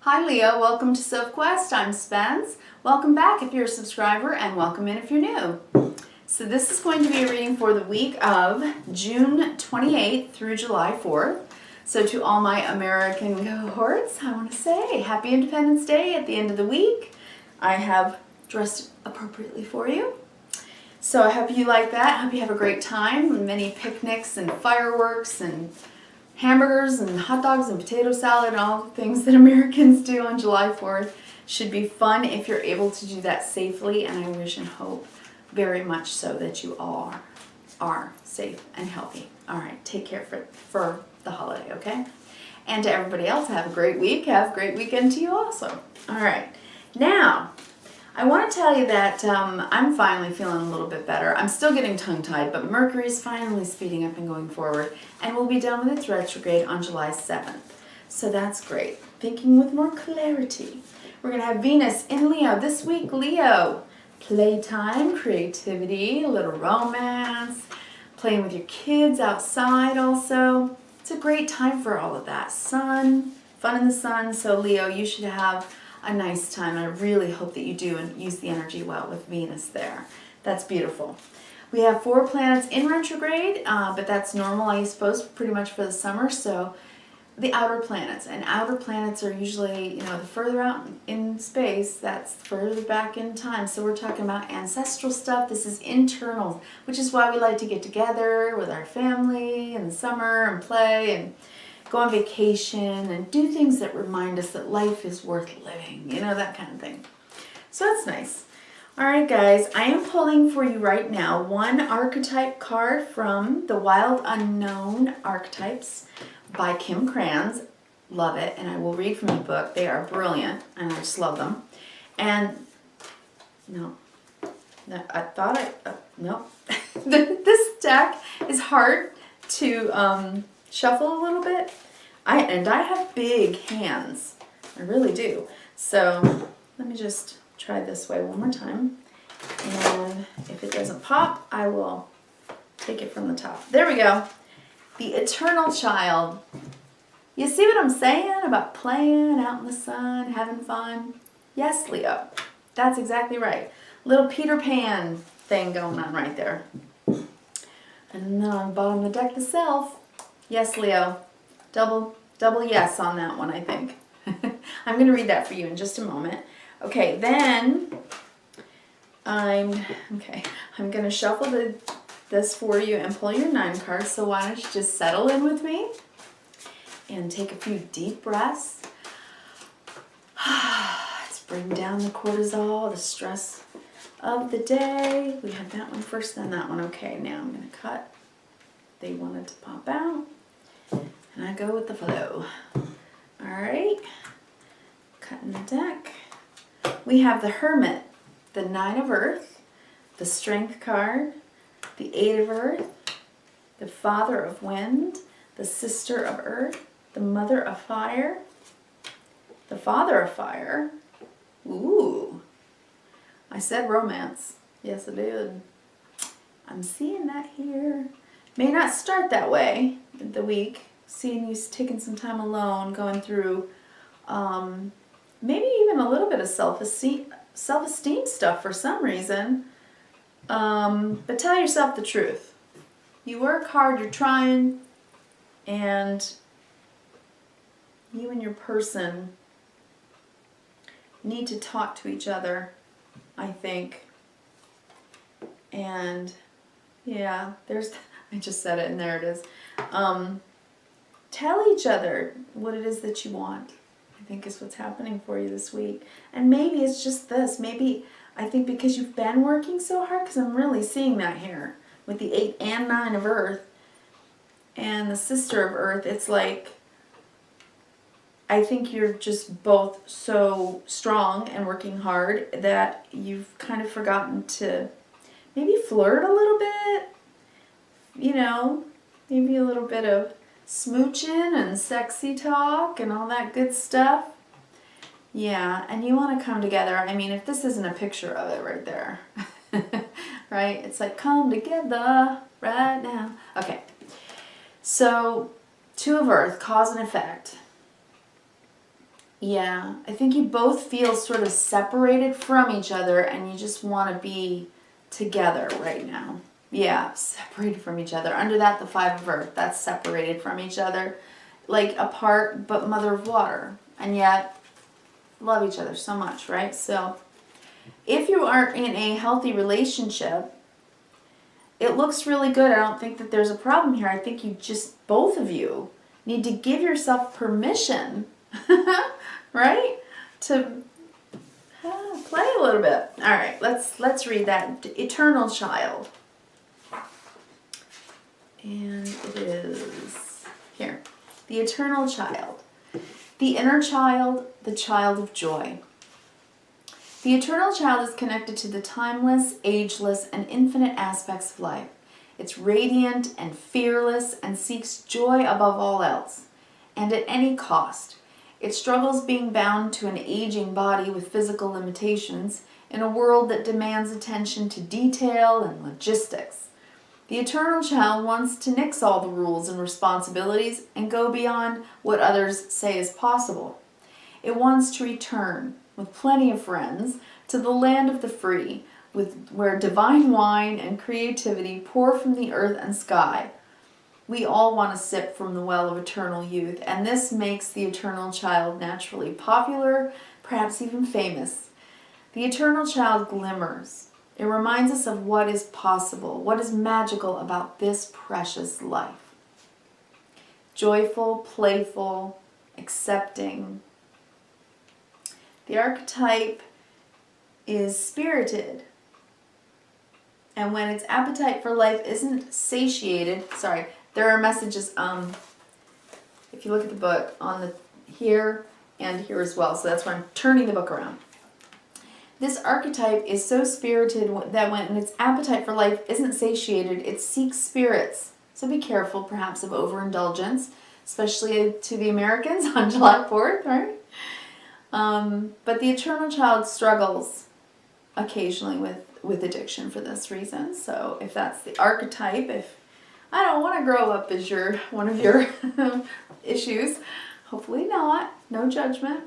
Hi Leo, welcome to Sophquest. I'm Spence. Welcome back if you're a subscriber and welcome in if you're new. So this is going to be a reading for the week of June 28th through July 4th. So to all my American cohorts, I want to say Happy Independence Day at the end of the week. I have dressed appropriately for you. So I hope you like that. I hope you have a great time. Many picnics and fireworks and hamburgers and hot dogs and potato salad and all the things that Americans do on July 4th. Should be fun if you're able to do that safely, and I wish and hope very much so that you all are safe and healthy. All right, take care for the holiday, okay? And to everybody else, have a great week. Have a great weekend to you also. All right, now I want to tell you that I'm finally feeling a little bit better. I'm still getting tongue-tied, but Mercury is finally speeding up and going forward, and we'll be done with its retrograde on July 7th. So that's great. Thinking with more clarity. We're going to have Venus in Leo this week. Leo, playtime, creativity, a little romance, playing with your kids outside also. It's a great time for all of that. Sun, fun in the sun. So Leo, you should have a nice time. I really hope that you do and use the energy well with Venus there. That's beautiful. We have 4 planets in retrograde, but that's normal, I suppose, pretty much for the summer. So the outer planets, and outer planets are usually, the further out in space, that's further back in time. So we're talking about ancestral stuff. This is internal, which is why we like to get together with our family in the summer and play and go on vacation and do things that remind us that life is worth living, that kind of thing. So that's nice. All right, guys, I am pulling for you right now one archetype card from the Wild Unknown Archetypes by Kim Kranz. Love it, and I will read from the book. They are brilliant, and I just love them. And, no, I thought no. This deck is hard to shuffle a little bit. I have big hands. I really do. So let me just try this way one more time. And if it doesn't pop, I will take it from the top. There we go. The Eternal Child. You see what I'm saying about playing out in the sun, having fun? Yes, Leo. That's exactly right. Little Peter Pan thing going on right there. And then on the bottom of the deck, the Self. Yes, Leo. Double yes on that one, I think. I'm going to read that for you in just a moment. Okay, then I'm going to shuffle this for you and pull your 9 cards. So why don't you just settle in with me and take a few deep breaths. Let's bring down the cortisol, the stress of the day. We have that one first, then that one. Okay, now I'm going to cut. They wanted to pop out. And I go with the flow. All right. Cutting the deck. We have the Hermit, the 9 of Earth, the Strength card, the 8 of Earth, the Father of Wind, the Sister of Earth, the Mother of Fire, the Father of Fire. Ooh. I said romance. Yes, I did. I'm seeing that here. May not start that way the week. Seeing you taking some time alone, going through maybe even a little bit of self-esteem stuff for some reason. But tell yourself the truth. You work hard, you're trying, and you and your person need to talk to each other, I think. And yeah, I just said it and there it is. Tell each other what it is that you want, I think is what's happening for you this week. And maybe it's just this. Maybe, I think because you've been working so hard, because I'm really seeing that here with the 8 and 9 of Earth and the Sister of Earth. It's like, I think you're just both so strong and working hard that you've kind of forgotten to maybe flirt a little bit, maybe a little bit of smooching and sexy talk and all that good stuff. Yeah, and you want to come together. I mean, if this isn't a picture of it right there, right? It's like, come together right now. Okay, so 2 of Earth, cause and effect. Yeah, I think you both feel sort of separated from each other and you just want to be together right now. Yeah, separated from each other. Under that, the Five of Earth, that's separated from each other. Like apart, but mother of water. And yet, love each other so much, right? So, if you are in a healthy relationship, it looks really good. I don't think that there's a problem here. I think you just, both of you, need to give yourself permission, right? To play a little bit. All right, let's read that. Eternal Child. And it is here. The Eternal Child. The inner child, the child of joy. The eternal child is connected to the timeless, ageless, and infinite aspects of life. It's radiant and fearless and seeks joy above all else, and at any cost. It struggles being bound to an aging body with physical limitations in a world that demands attention to detail and logistics. The eternal child wants to nix all the rules and responsibilities and go beyond what others say is possible. It wants to return, with plenty of friends, to the land of the free, where divine wine and creativity pour from the earth and sky. We all want to sip from the well of eternal youth, and this makes the eternal child naturally popular, perhaps even famous. The eternal child glimmers. It reminds us of what is possible, what is magical about this precious life. Joyful, playful, accepting. The archetype is spirited. And when its appetite for life isn't satiated, there are messages, if you look at the book, on the here and here as well. So that's why I'm turning the book around. This archetype is so spirited that when its appetite for life isn't satiated, it seeks spirits. So be careful, perhaps, of overindulgence, especially to the Americans on July 4th, right? But the eternal child struggles occasionally with addiction for this reason. So if that's the archetype, if I don't want to grow up as one of your issues, hopefully not. No judgment.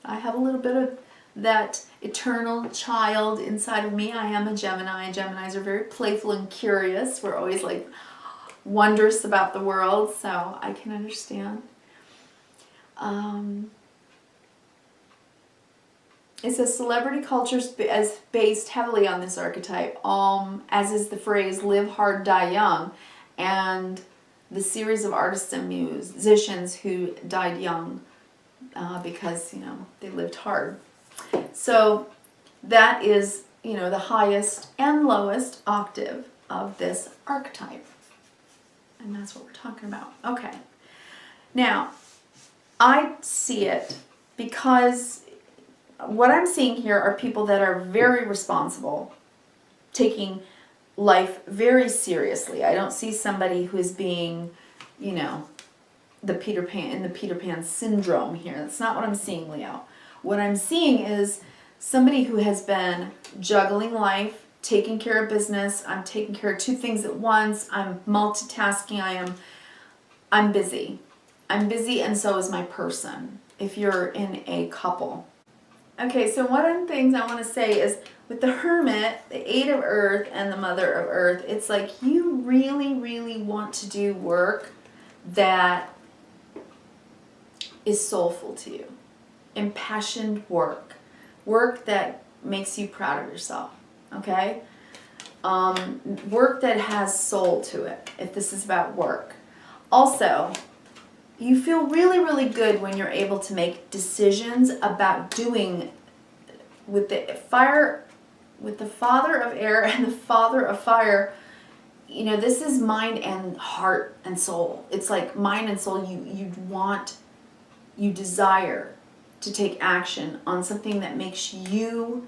I have a little bit of that eternal child inside of me. I am a Gemini. Geminis are very playful and curious. We're always like wondrous about the world, so I can understand. It says celebrity culture is based heavily on this archetype, as is the phrase live hard, die young, and the series of artists and musicians who died young because, they lived hard. So that is, the highest and lowest octave of this archetype. And that's what we're talking about. Okay. Now, I see it because what I'm seeing here are people that are very responsible, taking life very seriously. I don't see somebody who is being, the Peter Pan syndrome here. That's not what I'm seeing, Leo. What I'm seeing is somebody who has been juggling life, taking care of business. I'm taking care of two things at once. I'm multitasking. I'm busy. I'm busy, and so is my person, if you're in a couple. Okay, so one of the things I want to say is with the Hermit, the Eight of Earth, and the Mother of Earth, it's like you really, really want to do work that is soulful to you. Impassioned work. Work that makes you proud of yourself, okay? Work that has soul to it, if this is about work. Also, you feel really, really good when you're able to make decisions about doing with the fire, with the Father of Air and the Father of Fire. This is mind and heart and soul. It's like mind and soul. You desire to take action on something that makes you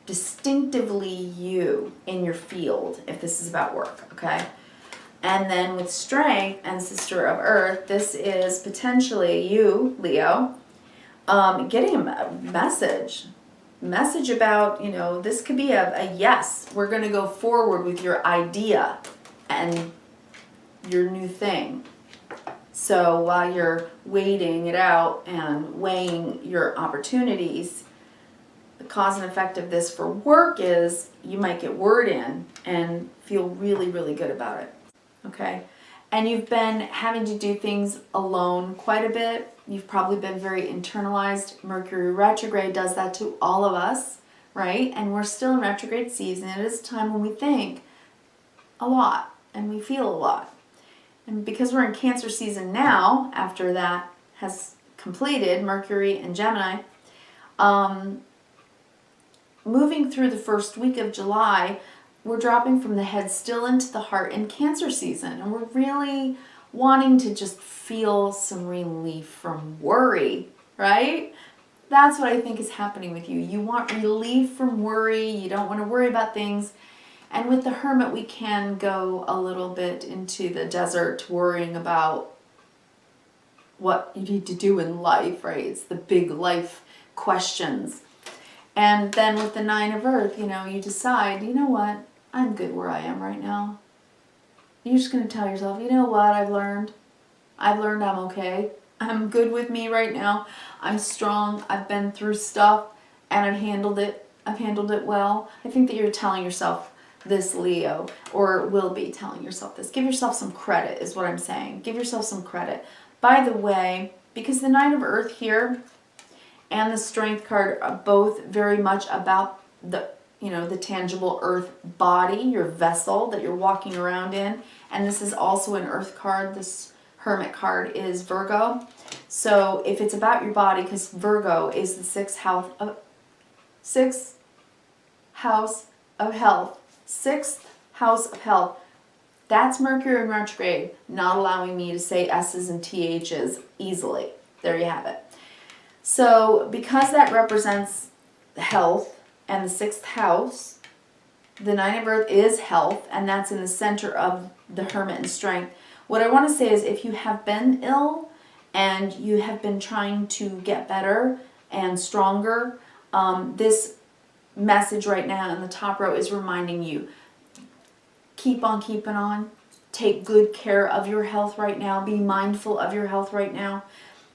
distinctively you in your field, if this is about work, okay? And then with Strength and Sister of Earth, this is potentially you, Leo, getting a message about, this could be a yes, we're going to go forward with your idea and your new thing. So while you're waiting it out and weighing your opportunities, the cause and effect of this for work is you might get word in and feel really, really good about it. Okay? And you've been having to do things alone quite a bit. You've probably been very internalized. Mercury retrograde does that to all of us, right? And we're still in retrograde season. It is a time when we think a lot and we feel a lot. And because we're in Cancer season now, after that has completed, Mercury and Gemini, moving through the first week of July, we're dropping from the head still into the heart in Cancer season. And we're really wanting to just feel some relief from worry, right? That's what I think is happening with you. You want relief from worry. You don't want to worry about things. And with the Hermit, we can go a little bit into the desert worrying about what you need to do in life, right? It's the big life questions. And then with the Nine of Earth, you know, you decide, you know what, I'm good where I am right now. You're just going to tell yourself, you know what, I've learned I'm okay. I'm good with me right now. I'm strong. I've been through stuff and I've handled it. I've handled it well. I think that you're telling yourself this, Leo, or will be telling yourself this. Give yourself some credit is what I'm saying. Give yourself some credit. By the way, because the Nine of Earth here and the Strength card are both very much about the, you know, the tangible earth body, your vessel that you're walking around in. And this is also an earth card. This Hermit card is Virgo. So if it's about your body, because Virgo is the sixth house of health. Sixth house of health. That's Mercury in retrograde, not allowing me to say S's and TH's easily. There you have it. So because that represents health and the sixth house, the Nine of Earth is health, and that's in the center of the Hermit and Strength. What I want to say is if you have been ill and you have been trying to get better and stronger, this message right now in the top row is reminding you, keep on keeping on. Take good care of your health right now. Be mindful of your health right now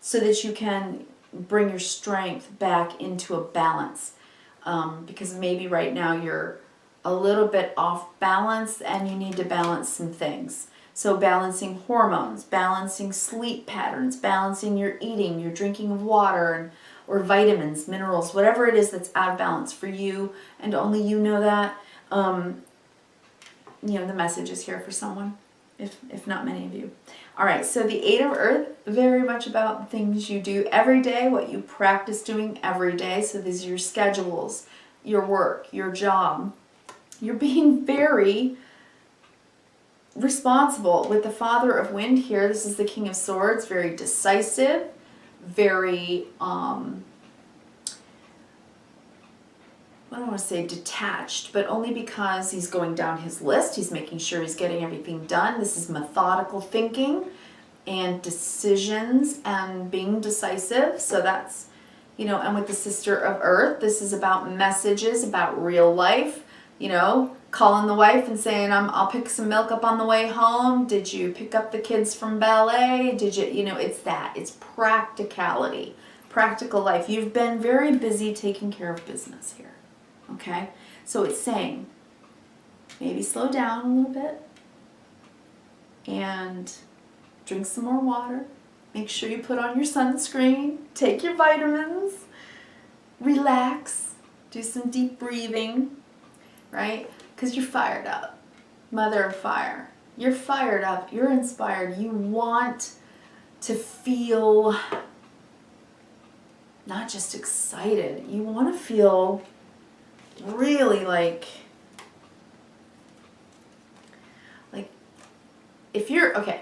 so that you can bring your strength back into a balance. Because maybe right now you're a little bit off balance and you need to balance some things. So balancing hormones, balancing sleep patterns, balancing your eating, your drinking of water, or vitamins, minerals, whatever it is that's out of balance for you, and only you know that. You know, the message is here for someone, if not many of you. All right, so the Eight of Earth, very much about things you do every day, what you practice doing every day. So these are your schedules, your work, your job. You're being very responsible. With the Father of Wind here, this is the King of Swords, very decisive, very, I don't want to say detached, but only because he's going down his list. He's making sure he's getting everything done. This is methodical thinking and decisions and being decisive. So that's, you know, and with the Sister of Earth, this is about messages, about real life, you know, calling the wife and saying, I'll pick some milk up on the way home. Did you pick up the kids from ballet? Did you, you know, it's that. It's practicality, practical life. You've been very busy taking care of business here. Okay, so it's saying maybe slow down a little bit and drink some more water. Make sure you put on your sunscreen, take your vitamins, relax, do some deep breathing, right? Because you're fired up, Mother of Fire. You're fired up, you're inspired, you want to feel not just excited, you want to feel really like if you're, okay,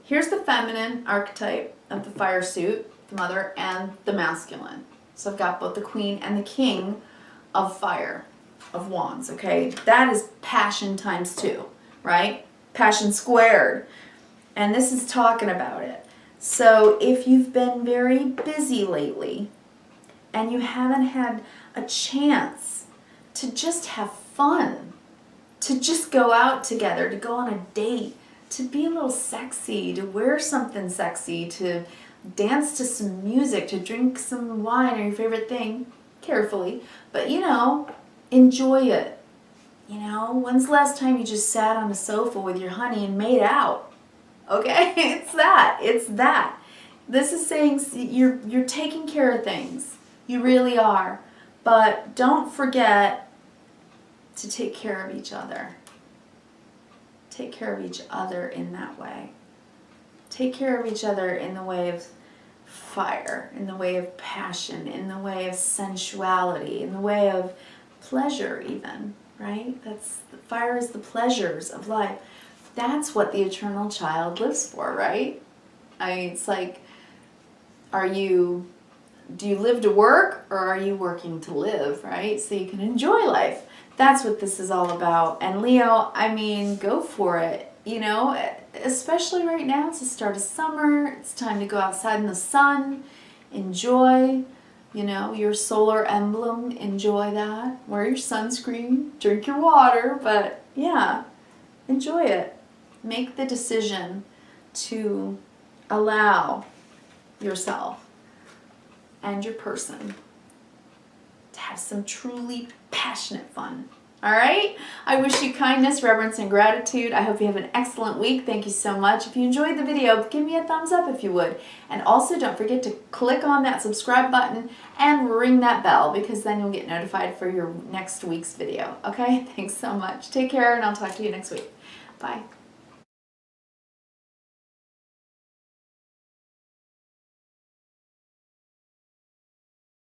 here's the feminine archetype of the fire suit, the mother, and the masculine. So I've got both the Queen and the King of fire, of wands, okay? That is passion times 2, right? Passion squared. And this is talking about it. So if you've been very busy lately and you haven't had a chance to just have fun, to just go out together, to go on a date, to be a little sexy, to wear something sexy, to dance to some music, to drink some wine or your favorite thing, carefully, but you know, enjoy it. You know, when's the last time you just sat on a sofa with your honey and made out? Okay, it's that. This is saying you're taking care of things. You really are. But don't forget to take care of each other. Take care of each other in that way. Take care of each other in the way of fire, in the way of passion, in the way of sensuality, in the way of pleasure even, right? Fire is the pleasures of life. That's what the eternal child lives for, right? I mean, it's like, do you live to work or are you working to live, right? So you can enjoy life. That's what this is all about. And Leo, I mean, go for it. You know, especially right now, it's the start of summer. It's time to go outside in the sun. Enjoy, you know, your solar emblem. Enjoy that. Wear your sunscreen. Drink your water. But yeah, enjoy it. Make the decision to allow yourself and your person to have some truly passionate fun. All right? I wish you kindness, reverence, and gratitude. I hope you have an excellent week. Thank you so much. If you enjoyed the video, give me a thumbs up if you would. And also don't forget to click on that subscribe button and ring that bell because then you'll get notified for your next week's video. Okay? Thanks so much. Take care and I'll talk to you next week. Bye.